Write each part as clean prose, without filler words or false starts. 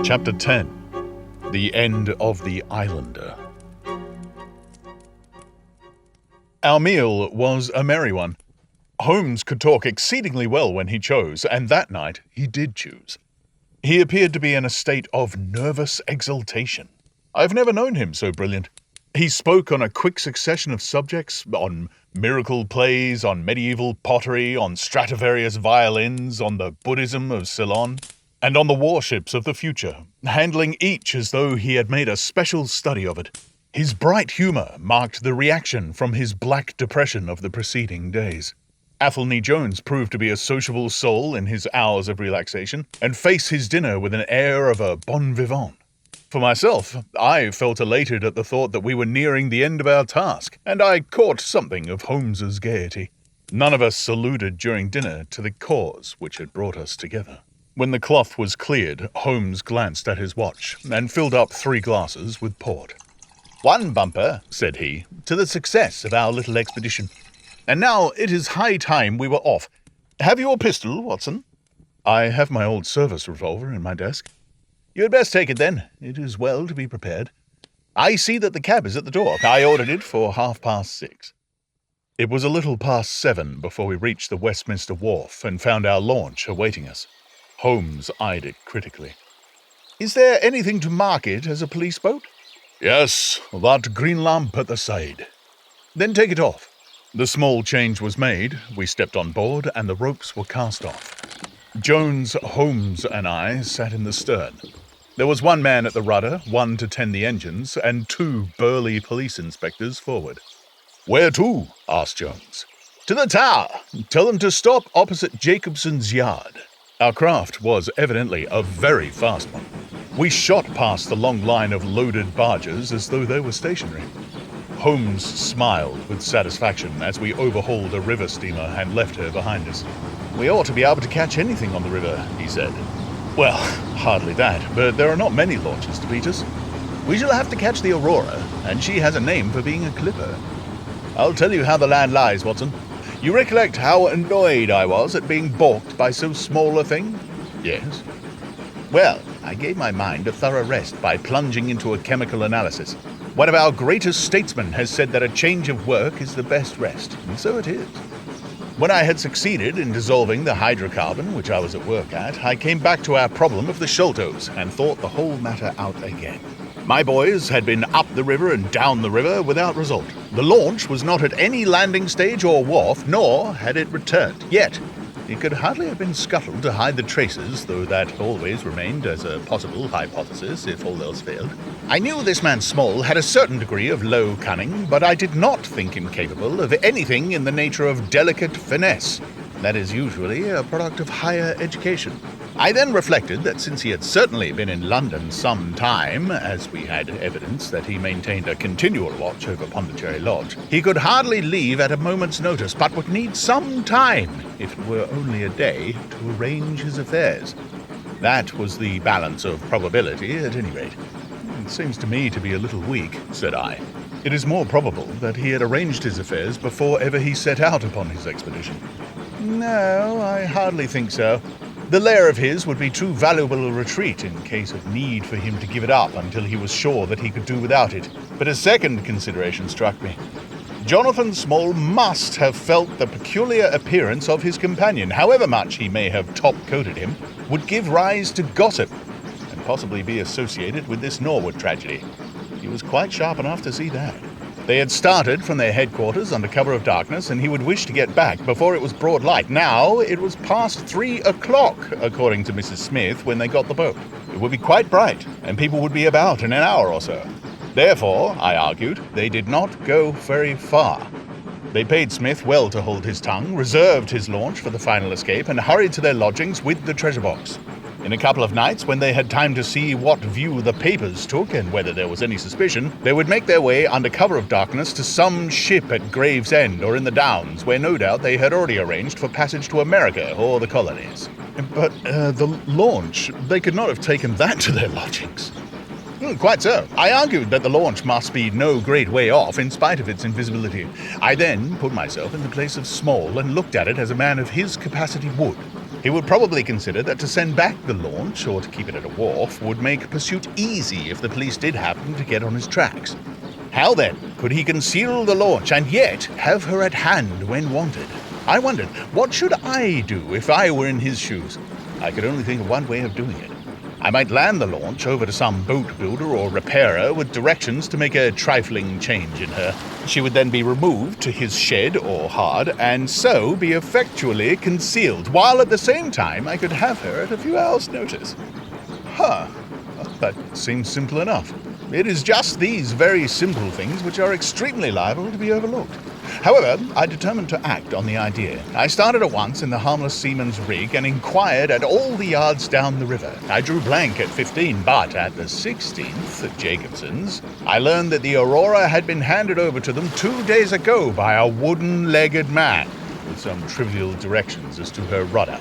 Chapter 10. The End of the Islander. Our meal was a merry one. Holmes could talk exceedingly well when he chose, and that night he did choose. He appeared to be in a state of nervous exultation. I've never known him so brilliant. He spoke on a quick succession of subjects, on miracle plays, on medieval pottery, on Stradivarius violins, on the Buddhism of Ceylon, and on the warships of the future, handling each as though he had made a special study of it. His bright humor marked the reaction from his black depression of the preceding days. Athelney Jones proved to be a sociable soul in his hours of relaxation, and faced his dinner with an air of a bon vivant. For myself, I felt elated at the thought that we were nearing the end of our task, and I caught something of Holmes's gaiety. None of us alluded during dinner to the cause which had brought us together. When the cloth was cleared, Holmes glanced at his watch and filled up 3 glasses with port. "One bumper," said he, "to the success of our little expedition. And now it is high time we were off. Have you a pistol, Watson?" "I have my old service revolver in my desk." "You had best take it then. It is well to be prepared. I see that the cab is at the door. I ordered it for 6:30. It was a little past 7 before we reached the Westminster Wharf and found our launch awaiting us. Holmes eyed it critically. "Is there anything to mark it as a police boat?" "Yes, that green lamp at the side." "Then take it off." The small change was made, we stepped on board, and the ropes were cast off. Jones, Holmes, and I sat in the stern. There was 1 man at the rudder, 1 to tend the engines, and 2 burly police inspectors forward. "Where to?" asked Jones. "To the tower. Tell them to stop opposite Jacobson's yard." Our craft was evidently a very fast one. We shot past the long line of loaded barges as though they were stationary. Holmes smiled with satisfaction as we overhauled a river steamer and left her behind us. "We ought to be able to catch anything on the river," he said. "Well, hardly that, but there are not many launches to beat us. We shall have to catch the Aurora, and she has a name for being a clipper. I'll tell you how the land lies, Watson. You recollect how annoyed I was at being balked by so small a thing?" "Yes." "Well, I gave my mind a thorough rest by plunging into a chemical analysis. One of our greatest statesmen has said that a change of work is the best rest, and so it is. When I had succeeded in dissolving the hydrocarbon which I was at work at, I came back to our problem of the Sholtos and thought the whole matter out again. My boys had been up the river and down the river without result. The launch was not at any landing stage or wharf, nor had it returned. Yet, it could hardly have been scuttled to hide the traces, though that always remained as a possible hypothesis if all else failed. I knew this man Small had a certain degree of low cunning, but I did not think him capable of anything in the nature of delicate finesse. That is usually a product of higher education. I then reflected that since he had certainly been in London some time, as we had evidence that he maintained a continual watch over Pondicherry Lodge, he could hardly leave at a moment's notice, but would need some time, if it were only a day, to arrange his affairs. That was the balance of probability, at any rate. "It seems to me to be a little weak," said I. "It is more probable that he had arranged his affairs before ever he set out upon his expedition." "No, I hardly think so. The lair of his would be too valuable a retreat in case of need for him to give it up until he was sure that he could do without it. But a second consideration struck me. Jonathan Small must have felt the peculiar appearance of his companion, however much he may have top-coated him, would give rise to gossip, and possibly be associated with this Norwood tragedy. He was quite sharp enough to see that. They had started from their headquarters under cover of darkness, and he would wish to get back before it was broad light. Now it was past 3 o'clock, according to Mrs. Smith, when they got the boat. It would be quite bright, and people would be about in an hour or so. Therefore, I argued, they did not go very far. They paid Smith well to hold his tongue, reserved his launch for the final escape, and hurried to their lodgings with the treasure box. In a couple of nights, when they had time to see what view the papers took and whether there was any suspicion, they would make their way under cover of darkness to some ship at Gravesend or in the Downs, where no doubt they had already arranged for passage to America or the colonies. But the launch, they could not have taken that to their lodgings. Quite so. I argued that the launch must be no great way off in spite of its invisibility. I then put myself in the place of Small and looked at it as a man of his capacity would. He would probably consider that to send back the launch, or to keep it at a wharf, would make pursuit easy if the police did happen to get on his tracks. How then could he conceal the launch and yet have her at hand when wanted? I wondered, what should I do if I were in his shoes? I could only think of one way of doing it. I might land the launch over to some boat builder or repairer with directions to make a trifling change in her. She would then be removed to his shed or hard, and so be effectually concealed, while at the same time I could have her at a few hours' notice. Well, that seems simple enough. It is just these very simple things which are extremely liable to be overlooked. However, I determined to act on the idea. I started at once in the harmless seaman's rig and inquired at all the yards down the river. I drew blank at 15, but at the 16th, at Jacobson's, I learned that the Aurora had been handed over to them 2 days ago by a wooden-legged man, with some trivial directions as to her rudder.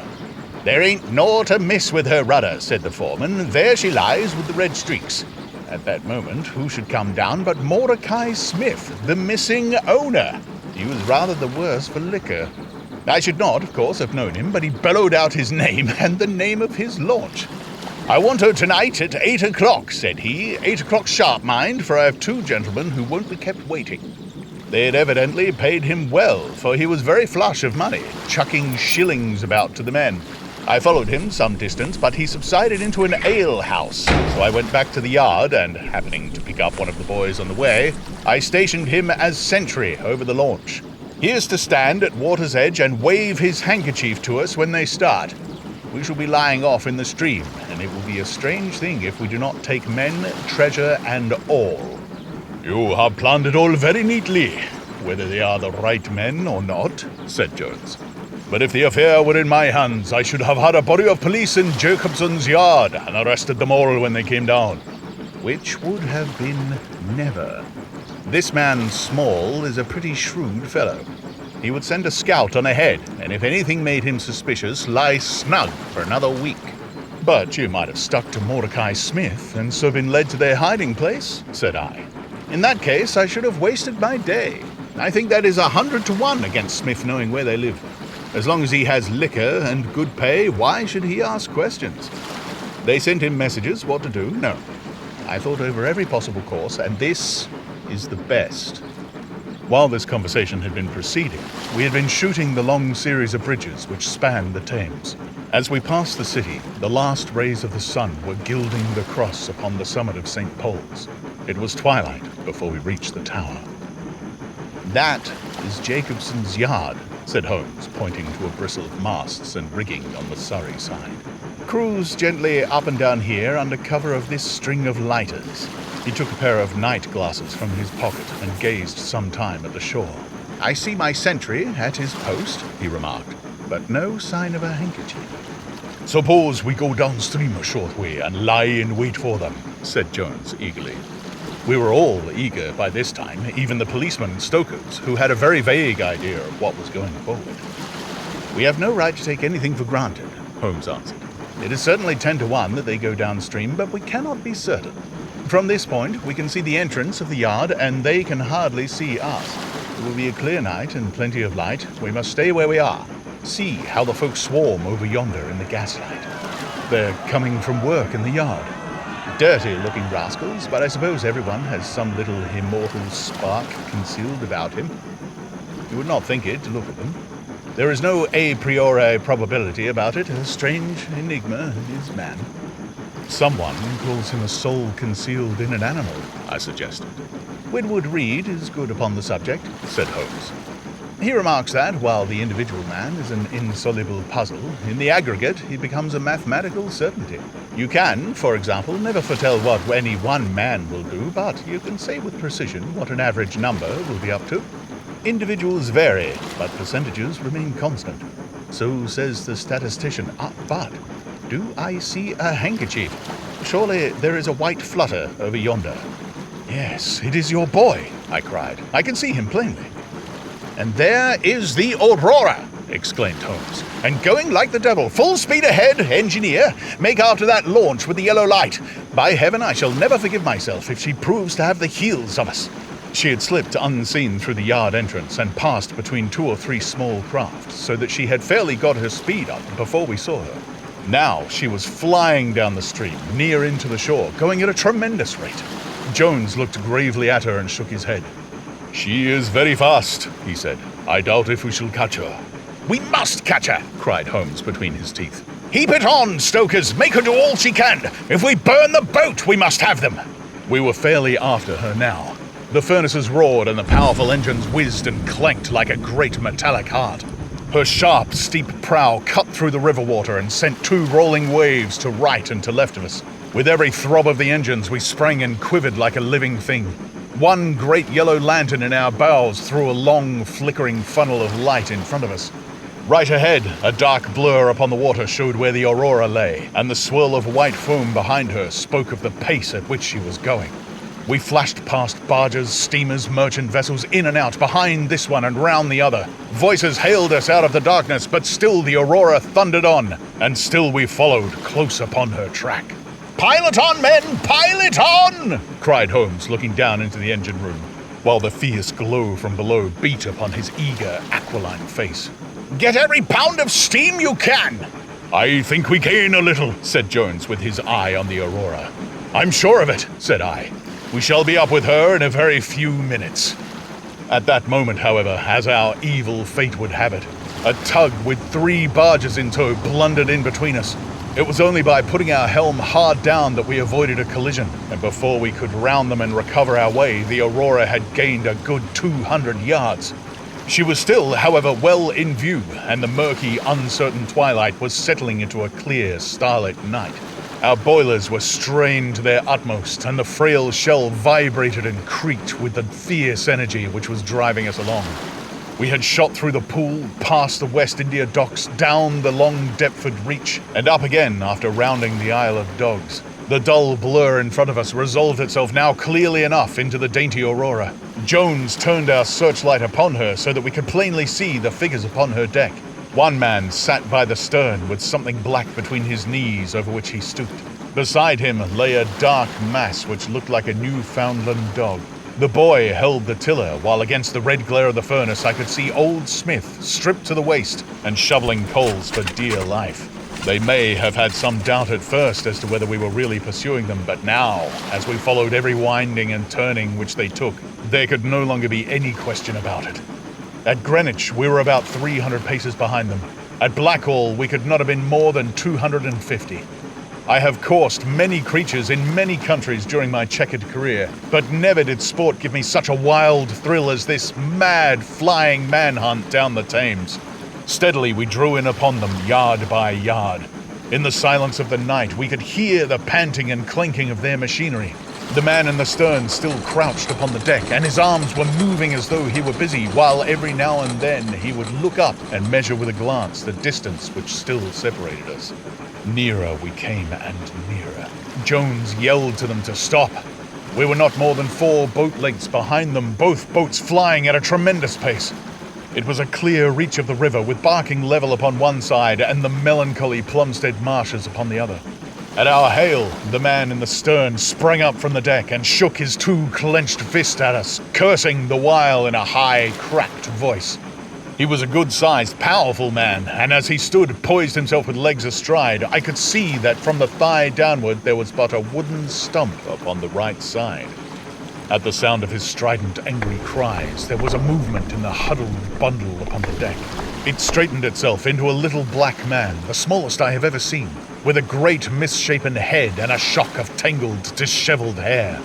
"There ain't naught amiss with her rudder," said the foreman. "There she lies with the red streaks." At that moment, who should come down but Mordecai Smith, the missing owner. He was rather the worse for liquor. I should not, of course, have known him, but he bellowed out his name and the name of his launch. "I want her tonight at 8 o'clock, said he. 8 o'clock sharp, mind, for I have 2 gentlemen who won't be kept waiting. They had evidently paid him well, for he was very flush of money, chucking shillings about to the men. I followed him some distance, but he subsided into an ale-house, so I went back to the yard, and, happening to pick up one of the boys on the way, I stationed him as sentry over the launch. He is to stand at water's edge and wave his handkerchief to us when they start. We shall be lying off in the stream, and it will be a strange thing if we do not take men, treasure, and all." "You have planned it all very neatly, whether they are the right men or not," said Jones. "But if the affair were in my hands, I should have had a body of police in Jacobson's yard and arrested them all when they came down." Which would have been never. This man Small is a pretty shrewd fellow. He would send a scout on ahead, and if anything made him suspicious, lie snug for another week. "But you might have stuck to Mordecai Smith and so been led to their hiding place," said I. "In that case, I should have wasted my day. I think that is 100 to 1 against Smith knowing where they live. As long as he has liquor and good pay, why should he ask questions? They sent him messages what to do? No. I thought over every possible course, and this is the best." While this conversation had been proceeding, we had been shooting the long series of bridges which spanned the Thames. As we passed the city, the last rays of the sun were gilding the cross upon the summit of St. Paul's. It was twilight before we reached the tower. "That is Jacobson's yard," said Holmes, pointing to a bristle of masts and rigging on the Surrey side. "Cruise gently up and down here under cover of this string of lighters." He took a pair of night glasses from his pocket and gazed some time at the shore. "I see my sentry at his post," he remarked, "but no sign of a handkerchief." "Suppose we go downstream a short way and lie in wait for them," said Jones eagerly. We were all eager by this time, even the policemen and stokers, who had a very vague idea of what was going forward. "We have no right to take anything for granted," Holmes answered. "It is certainly 10 to 1 that they go downstream, but we cannot be certain. From this point, we can see the entrance of the yard, and they can hardly see us. It will be a clear night and plenty of light. We must stay where we are. See how the folks swarm over yonder in the gaslight. They're coming from work in the yard. Dirty-looking rascals, but I suppose everyone has some little immortal spark concealed about him. You would not think it to look at them. There is no a priori probability about it. A strange enigma is man." "Someone calls him a soul concealed in an animal," I suggested. "Winwood Reade is good upon the subject," said Holmes. "He remarks that, while the individual man is an insoluble puzzle, in the aggregate he becomes a mathematical certainty. You can, for example, never foretell what any one man will do, but you can say with precision what an average number will be up to. Individuals vary, but percentages remain constant. So says the statistician. But do I see a handkerchief? Surely there is a white flutter over yonder." "Yes, it is your boy," I cried. "I can see him plainly." "And there is the Aurora!" exclaimed Holmes. "And going like the devil. Full speed ahead, engineer. Make after that launch with the yellow light. By heaven, I shall never forgive myself if she proves to have the heels of us." She had slipped unseen through the yard entrance and passed between 2 or 3 small craft, so that she had fairly got her speed up before we saw her. Now she was flying down the stream, near into the shore, going at a tremendous rate. Jones looked gravely at her and shook his head. "She is very fast," he said. "I doubt if we shall catch her." "We must catch her!" cried Holmes between his teeth. "Heap it on, stokers! Make her do all she can! If we burn the boat, we must have them!" We were fairly after her now. The furnaces roared and the powerful engines whizzed and clanked like a great metallic heart. Her sharp, steep prow cut through the river water and sent 2 rolling waves to right and to left of us. With every throb of the engines, we sprang and quivered like a living thing. One great yellow lantern in our bows threw a long, flickering funnel of light in front of us. Right ahead, a dark blur upon the water showed where the Aurora lay, and the swirl of white foam behind her spoke of the pace at which she was going. We flashed past barges, steamers, merchant vessels, in and out, behind this one and round the other. Voices hailed us out of the darkness, but still the Aurora thundered on, and still we followed close upon her track. "Pile it on, men! Pile it on!" cried Holmes, looking down into the engine room, while the fierce glow from below beat upon his eager, aquiline face. "Get every pound of steam you can!" "I think we gain a little," said Jones, with his eye on the Aurora. "I'm sure of it," said I. "We shall be up with her in a very few minutes." At that moment, however, as our evil fate would have it, a tug with 3 barges in tow blundered in between us. It was only by putting our helm hard down that we avoided a collision, and before we could round them and recover our way, the Aurora had gained a good 200 yards. She was still, however, well in view, and the murky, uncertain twilight was settling into a clear, starlit night. Our boilers were strained to their utmost, and the frail shell vibrated and creaked with the fierce energy which was driving us along. We had shot through the pool, past the West India docks, down the long Deptford Reach, and up again after rounding the Isle of Dogs. The dull blur in front of us resolved itself now clearly enough into the dainty Aurora. Jones turned our searchlight upon her so that we could plainly see the figures upon her deck. One man sat by the stern with something black between his knees over which he stooped. Beside him lay a dark mass which looked like a Newfoundland dog. The boy held the tiller, while against the red glare of the furnace I could see old Smith, stripped to the waist, and shoveling coals for dear life. They may have had some doubt at first as to whether we were really pursuing them, but now, as we followed every winding and turning which they took, there could no longer be any question about it. At Greenwich, we were about 300 paces behind them. At Blackwall, we could not have been more than 250. I have coursed many creatures in many countries during my checkered career, but never did sport give me such a wild thrill as this mad, flying manhunt down the Thames. Steadily we drew in upon them, yard by yard. In the silence of the night, we could hear the panting and clanking of their machinery. The man in the stern still crouched upon the deck, and his arms were moving as though he were busy, while every now and then he would look up and measure with a glance the distance which still separated us. Nearer we came and nearer. Jones yelled to them to stop. We were not more than 4 boat lengths behind them, both boats flying at a tremendous pace. It was a clear reach of the river, with Barking Level upon one side and the melancholy Plumstead Marshes upon the other. At our hail, the man in the stern sprang up from the deck and shook his 2 clenched fists at us, cursing the while in a high, cracked voice. He was a good-sized, powerful man, and as he stood, poised himself with legs astride, I could see that from the thigh downward there was but a wooden stump upon the right side. At the sound of his strident, angry cries, there was a movement in the huddled bundle upon the deck. It straightened itself into a little black man, the smallest I have ever seen, with a great misshapen head and a shock of tangled, disheveled hair.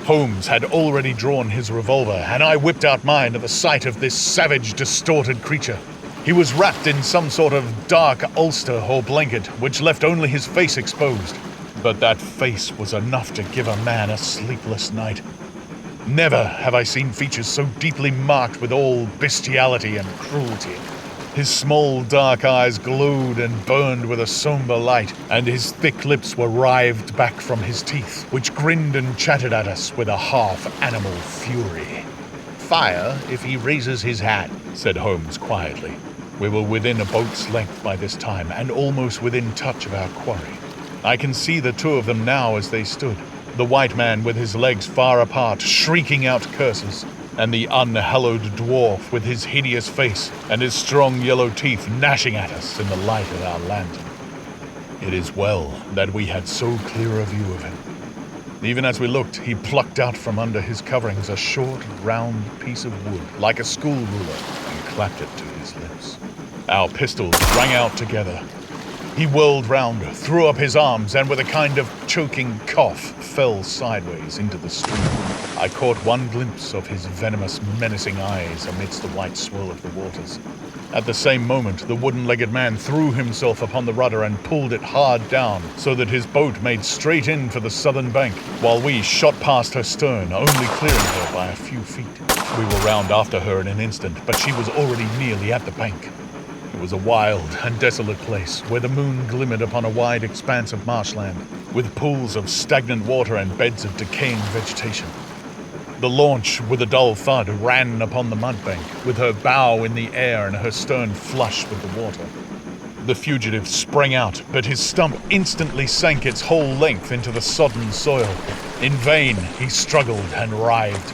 Holmes had already drawn his revolver, and I whipped out mine at the sight of this savage, distorted creature. He was wrapped in some sort of dark ulster or blanket, which left only his face exposed. But that face was enough to give a man a sleepless night. Never have I seen features so deeply marked with all bestiality and cruelty. His small dark eyes glowed and burned with a somber light, and his thick lips were writhed back from his teeth, which grinned and chattered at us with a half-animal fury. "Fire if he raises his hat," said Holmes quietly. We were within a boat's length by this time, and almost within touch of our quarry. I can see the two of them now as they stood, the white man with his legs far apart, shrieking out curses, and the unhallowed dwarf with his hideous face and his strong yellow teeth gnashing at us in the light of our lantern. It is well that we had so clear a view of him. Even as we looked, he plucked out from under his coverings a short, round piece of wood, like a school ruler, and clapped it to his lips. Our pistols rang out together. He whirled round, threw up his arms, and with a kind of choking cough, fell sideways into the stream. I caught one glimpse of his venomous, menacing eyes amidst the white swirl of the waters. At the same moment, the wooden-legged man threw himself upon the rudder and pulled it hard down, so that his boat made straight in for the southern bank, while we shot past her stern, only clearing her by a few feet. We were round after her in an instant, but she was already nearly at the bank. It was a wild and desolate place, where the moon glimmered upon a wide expanse of marshland, with pools of stagnant water and beds of decaying vegetation. The launch, with a dull thud, ran upon the mudbank, with her bow in the air and her stern flush with the water. The fugitive sprang out, but his stump instantly sank its whole length into the sodden soil. In vain he struggled and writhed.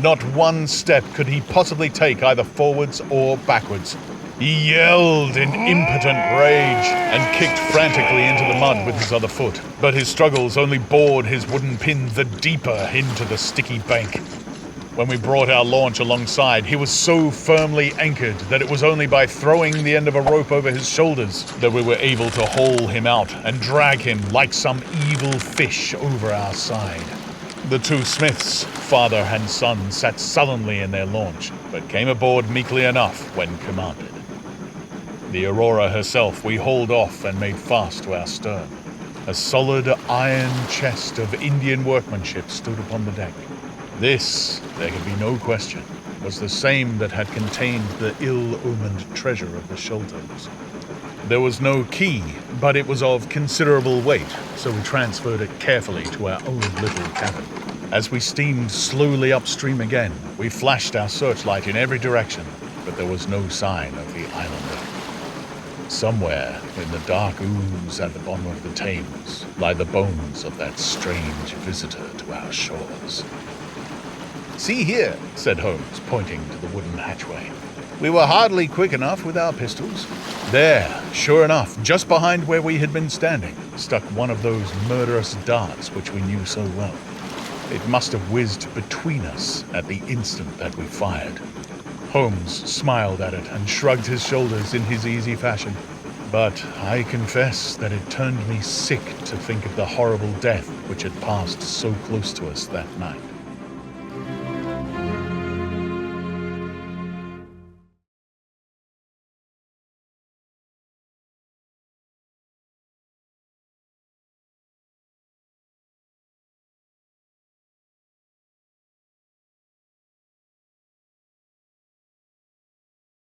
Not one step could he possibly take either forwards or backwards. He yelled in impotent rage and kicked frantically into the mud with his other foot, but his struggles only bored his wooden pin the deeper into the sticky bank. When we brought our launch alongside, he was so firmly anchored that it was only by throwing the end of a rope over his shoulders that we were able to haul him out and drag him like some evil fish over our side. The two Smiths, father and son, sat sullenly in their launch, but came aboard meekly enough when commanded. The Aurora herself we hauled off and made fast to our stern. A solid iron chest of Indian workmanship stood upon the deck. This, there could be no question, was the same that had contained the ill-omened treasure of the Sholtos. There was no key, but it was of considerable weight, so we transferred it carefully to our own little cabin. As we steamed slowly upstream again, we flashed our searchlight in every direction, but there was no sign of the islander. Somewhere in the dark ooze at the bottom of the Thames lie the bones of that strange visitor to our shores. "See here," said Holmes, pointing to the wooden hatchway. "We were hardly quick enough with our pistols." There, sure enough, just behind where we had been standing, stuck one of those murderous darts which we knew so well. It must have whizzed between us at the instant that we fired. Holmes smiled at it and shrugged his shoulders in his easy fashion. But I confess that it turned me sick to think of the horrible death which had passed so close to us that night.